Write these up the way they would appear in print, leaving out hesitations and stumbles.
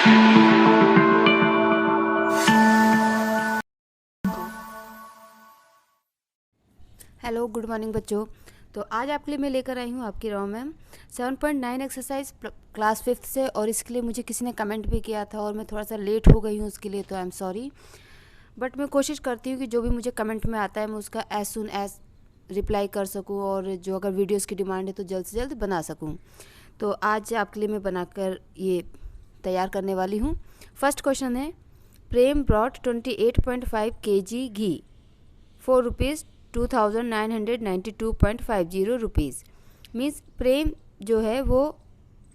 Hello, good morning बच्चों। तो आज आपके लिए मैं लेकर आई हूँ आपकी raw ma'am 7.9 exercise class 5th से, और इसके लिए मुझे किसी ने कमेंट भी किया था और मैं थोड़ा सा लेट हो गई हूँ उसके लिए, तो आई एम सॉरी। बट मैं कोशिश करती हूँ कि जो भी मुझे कमेंट में आता है मैं उसका एज सुन एज रिप्लाई कर सकूँ, और जो अगर वीडियोज़ की डिमांड है तो जल्द से जल्द बना सकूँ। तो आज आपके लिए मैं बनाकर ये तैयार करने वाली हूँ। फर्स्ट क्वेश्चन है, Prem brought 28.5 kg ghee for rupees 2992.50 rupees. Means Prem जो है वो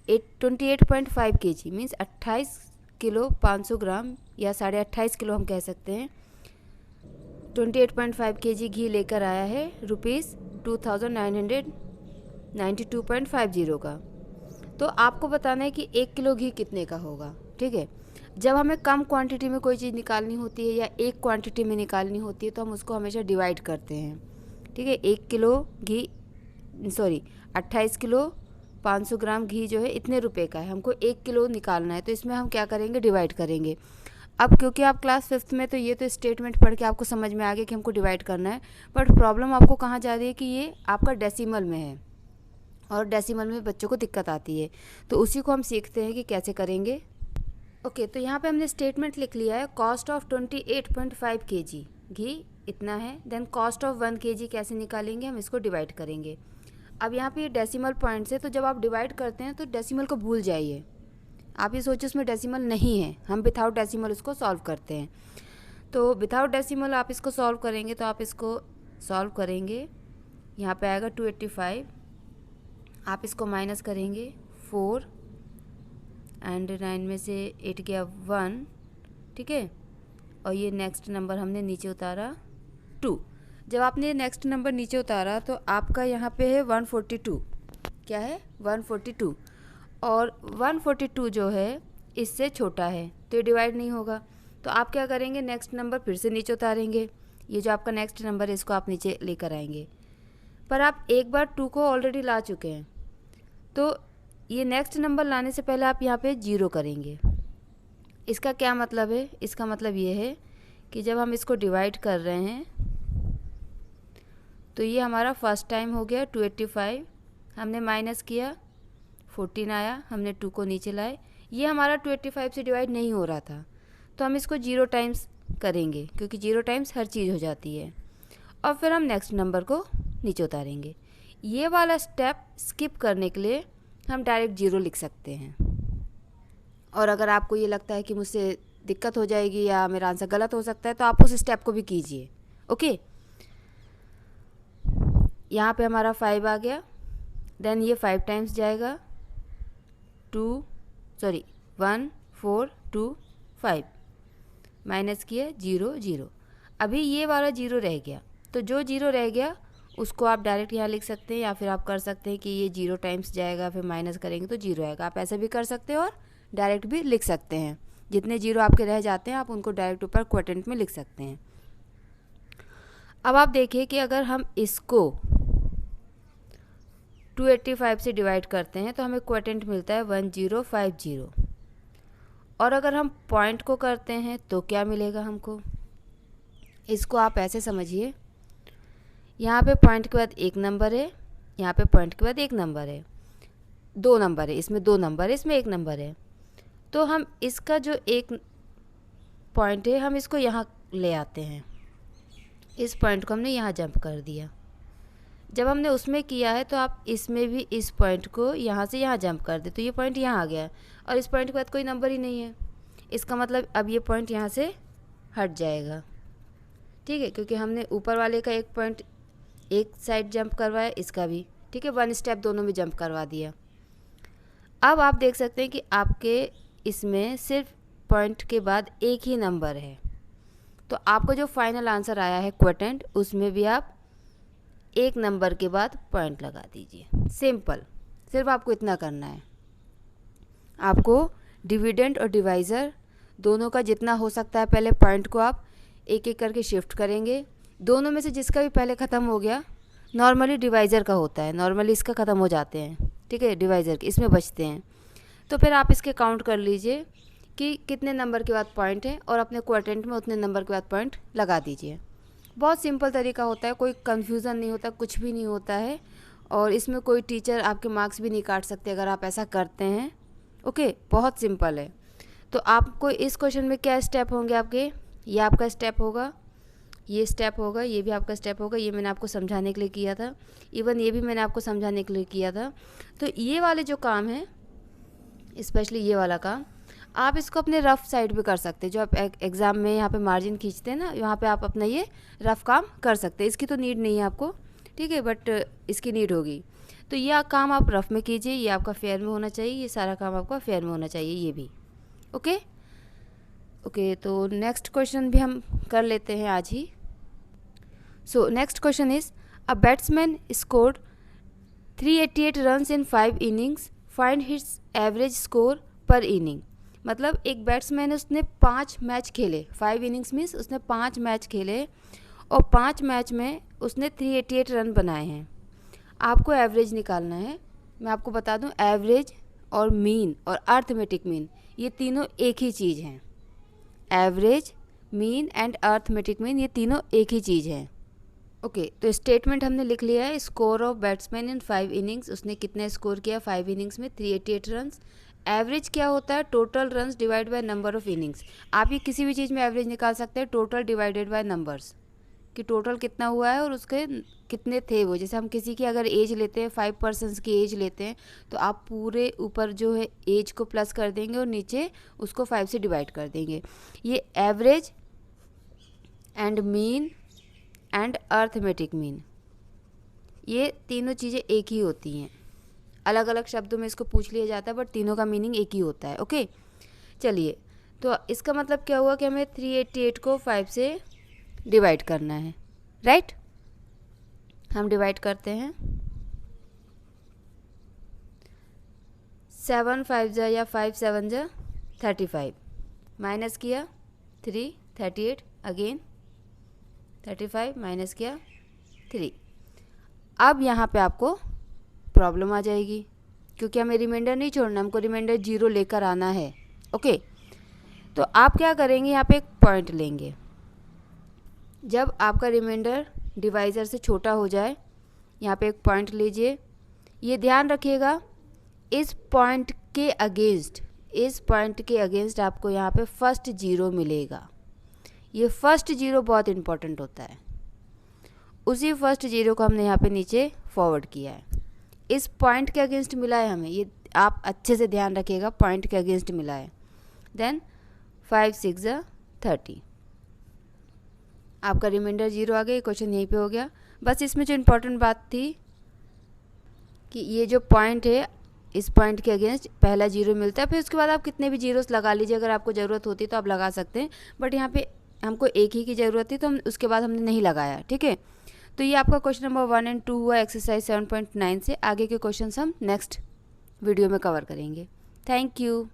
28.5 kg मीन्स 28 किलो 500 ग्राम या 28.5 किलो हम कह सकते हैं, 28.5 kg घी लेकर आया है रुपीज़ 2992.50 का। तो आपको बताना है कि 1 किलो घी कितने का होगा। ठीक है, जब हमें कम क्वांटिटी में कोई चीज़ निकालनी होती है या एक क्वांटिटी में निकालनी होती है तो हम उसको हमेशा डिवाइड करते हैं। ठीक है, 1 किलो घी 28 किलो 500 ग्राम घी जो है इतने रुपए का है, हमको 1 किलो निकालना है, तो इसमें हम क्या करेंगे, डिवाइड करेंगे। अब क्योंकि आप क्लास 5th में, तो ये तो स्टेटमेंट पढ़ के आपको समझ में आ गया कि हमको डिवाइड करना है, बट प्रॉब्लम आपको कहाँ जा रही है कि ये आपका डेसिमल में है और डेसिमल में बच्चों को दिक्कत आती है, तो उसी को हम सीखते हैं कि कैसे करेंगे। ओके, तो यहाँ पे हमने स्टेटमेंट लिख लिया है, कॉस्ट ऑफ 28.5 kg घी इतना है, देन कॉस्ट ऑफ 1 kg कैसे निकालेंगे, हम इसको डिवाइड करेंगे। अब यहाँ पे ये डेसिमल पॉइंट्स है, तो जब आप डिवाइड करते हैं तो डेसिमल को भूल जाइए, आप ये सोचिए उसमें डेसिमल नहीं है, हम विथआउट डेसिमल उसको सॉल्व करते हैं। तो विथआउट डेसिमल आप इसको सॉल्व करेंगे, तो आप इसको सॉल्व करेंगे, यहाँ पे आएगा 285, आप इसको माइनस करेंगे 4 एंड 9 में से 8 गया 1। ठीक है, और ये नेक्स्ट नंबर हमने नीचे उतारा 2। जब आपने नेक्स्ट नंबर नीचे उतारा तो आपका यहाँ पे है 142, क्या है 142, और 142 जो है इससे छोटा है तो ये डिवाइड नहीं होगा। तो आप क्या करेंगे, नेक्स्ट नंबर फिर से नीचे उतारेंगे, ये जो आपका नेक्स्ट नंबर है इसको आप नीचे लेकर आएंगे। पर आप एक बार 2 को ऑलरेडी ला चुके हैं, तो ये नेक्स्ट नंबर लाने से पहले आप यहाँ पे 0 करेंगे। इसका क्या मतलब है, इसका मतलब ये है कि जब हम इसको डिवाइड कर रहे हैं तो ये हमारा फर्स्ट टाइम हो गया 285, हमने माइनस किया 14 आया, हमने 2 को नीचे लाए, ये हमारा 285 से डिवाइड नहीं हो रहा था, तो हम इसको 0 टाइम्स करेंगे क्योंकि 0 टाइम्स हर चीज़ हो जाती है, और फिर हम नेक्स्ट नंबर को नीचे उतारेंगे। ये वाला स्टेप स्किप करने के लिए हम डायरेक्ट 0 लिख सकते हैं, और अगर आपको ये लगता है कि मुझसे दिक्कत हो जाएगी या मेरा आंसर गलत हो सकता है तो आप उस स्टेप को भी कीजिए। ओके, यहाँ पे हमारा 5 आ गया, देन ये 5 टाइम्स जाएगा 1 4 2 5, माइनस किया 0 0, अभी ये वाला 0 रह गया, तो जो 0 रह गया उसको आप डायरेक्ट यहाँ लिख सकते हैं, या फिर आप कर सकते हैं कि ये 0 टाइम्स जाएगा फिर माइनस करेंगे तो 0 आएगा। आप ऐसे भी कर सकते हैं और डायरेक्ट भी लिख सकते हैं, जितने 0 आपके रह जाते हैं आप उनको डायरेक्ट ऊपर क्वोटेंट में लिख सकते हैं। अब आप देखिए कि अगर हम इसको 285 से डिवाइड करते हैं तो हमें क्वोटेंट मिलता है 1050, और अगर हम पॉइंट को करते हैं तो क्या मिलेगा हमको, इसको आप ऐसे समझिए, यहाँ पे पॉइंट के बाद एक नंबर है, यहाँ पे पॉइंट के बाद एक नंबर है, 2 नंबर है, इसमें 2 नंबर है, इसमें 1 नंबर है, तो हम इसका जो एक पॉइंट है हम इसको यहाँ ले आते हैं, इस पॉइंट को हमने यहाँ जंप कर दिया। जब हमने उसमें किया है तो आप इसमें भी इस पॉइंट को यहाँ से यहाँ जंप कर दे, तो ये पॉइंट यहाँ आ गया, और इस पॉइंट के बाद कोई नंबर ही नहीं है, इसका मतलब अब ये पॉइंट यहाँ से हट जाएगा। ठीक है, क्योंकि हमने ऊपर वाले का एक पॉइंट एक साइड जंप करवाया, इसका भी ठीक है, 1 स्टेप दोनों में जंप करवा दिया। अब आप देख सकते हैं कि आपके इसमें सिर्फ पॉइंट के बाद एक ही नंबर है, तो आपको जो फाइनल आंसर आया है क्वोटेंट, उसमें भी आप एक नंबर के बाद पॉइंट लगा दीजिए। सिंपल, सिर्फ आपको इतना करना है। आपको डिविडेंड और डिवाइज़र दोनों का जितना हो सकता है पहले पॉइंट को आप एक एक करके शिफ्ट करेंगे, दोनों में से जिसका भी पहले ख़त्म हो गया, नॉर्मली डिवाइज़र का होता है, नॉर्मली इसका ख़त्म हो जाते हैं, ठीक है, डिवाइज़र के इसमें बचते हैं, तो फिर आप इसके काउंट कर लीजिए कि कितने नंबर के बाद पॉइंट है और अपने क्वाड्रेंट में उतने नंबर के बाद पॉइंट लगा दीजिए। बहुत सिंपल तरीका होता है, कोई कन्फ्यूज़न नहीं होता, कुछ भी नहीं होता है, और इसमें कोई टीचर आपके मार्क्स भी नहीं काट सकते अगर आप ऐसा करते हैं। ओके, बहुत सिंपल है। तो आपको इस क्वेश्चन में क्या स्टेप होंगे आपके, ये आपका स्टेप होगा, ये स्टेप होगा, ये भी आपका स्टेप होगा। ये मैंने आपको समझाने के लिए किया था, इवन ये भी मैंने आपको समझाने के लिए किया था। तो ये वाले जो काम है, स्पेशली ये वाला काम, आप इसको अपने रफ़ साइड पे कर सकते हैं। जो आप एग्ज़ाम में यहाँ पे मार्जिन खींचते हैं ना, यहाँ पे आप अपना ये रफ़ काम कर सकते हैं। इसकी तो नीड नहीं है आपको, ठीक है, बट इसकी नीड होगी। तो ये काम आप रफ़ में कीजिए, ये आपका फेयर में होना चाहिए, ये सारा काम आपका फेयर में होना चाहिए, ये भी। ओके ओके, तो नेक्स्ट क्वेश्चन भी हम कर लेते हैं आज ही। So next question is, a batsman scored 388 runs in 5 innings, find his average score per inning. मतलब एक बैट्समैन है, उसने 5 मैच खेले, 5 इनिंग्स मीन्स उसने 5 मैच खेले और 5 मैच में उसने 388 रन बनाए हैं। आपको एवरेज निकालना है। मैं आपको बता दूं, एवरेज और मीन और अर्थमेटिक मीन ये तीनों एक ही चीज़ हैं। Average, mean and arithmetic mean ये तीनों एक ही चीज़ हैं। ओके, तो स्टेटमेंट हमने लिख लिया है, score of batsman in 5 innings, उसने कितने स्कोर किया 5 इनिंग्स में, 388 रन्स। एवरेज क्या होता है, total runs divide by number of innings. आप ये किसी भी चीज़ में एवरेज निकाल सकते हैं, टोटल डिवाइडेड बाय नंबर्स, कि टोटल कितना हुआ है और उसके कितने थे वो। जैसे हम किसी की अगर एज लेते हैं, 5 पर्सन्स की एज लेते हैं, तो आप पूरे ऊपर जो है एज को प्लस कर देंगे और नीचे उसको 5 से डिवाइड कर देंगे। ये average and mean and arithmetic mean, ये तीनों चीज़ें एक ही होती हैं। अलग अलग शब्दों में इसको पूछ लिया जाता है, बट तीनों का मीनिंग एक ही होता है। ओके, चलिए, तो इसका मतलब क्या हुआ कि हमें 388 को 5 से डिवाइड करना है, राइट। हम डिवाइड करते हैं, 7 5 जा या 5 7 जा 35, माइनस किया 3, 38 अगेन 35, माइनस किया 3। अब यहाँ पे आपको प्रॉब्लम आ जाएगी, क्योंकि हमें रिमाइंडर नहीं छोड़ना, हमको रिमाइंडर 0 लेकर आना है। ओके, तो आप क्या करेंगे, यहाँ पे एक पॉइंट लेंगे। जब आपका रिमाइंडर डिवाइज़र से छोटा हो जाए, यहाँ पे एक पॉइंट लीजिए। ये ध्यान रखिएगा, इस पॉइंट के अगेंस्ट आपको यहाँ पे फर्स्ट 0 मिलेगा। ये फर्स्ट 0 बहुत इम्पोर्टेंट होता है। उसी फर्स्ट 0 को हमने यहाँ पे नीचे फॉरवर्ड किया है, इस पॉइंट के अगेंस्ट मिला है हमें, ये आप अच्छे से ध्यान रखिएगा, पॉइंट के अगेंस्ट मिला है। देन 5 6 जा 30, आपका रिमाइंडर 0 आ गया। क्वेश्चन यहीं पे हो गया। बस इसमें जो इम्पोर्टेंट बात थी कि ये जो पॉइंट है, इस पॉइंट के अगेंस्ट पहला 0 मिलता है, फिर उसके बाद आप कितने भी जीरोस लगा लीजिए, अगर आपको ज़रूरत होती तो आप लगा सकते हैं, बट यहाँ पे हमको एक ही की ज़रूरत थी तो हम उसके बाद हमने नहीं लगाया, ठीक है। तो ये आपका क्वेश्चन नंबर 1 और 2 हुआ एक्सरसाइज 7.9 से। आगे के क्वेश्चन हम नेक्स्ट वीडियो में कवर करेंगे। Thank you.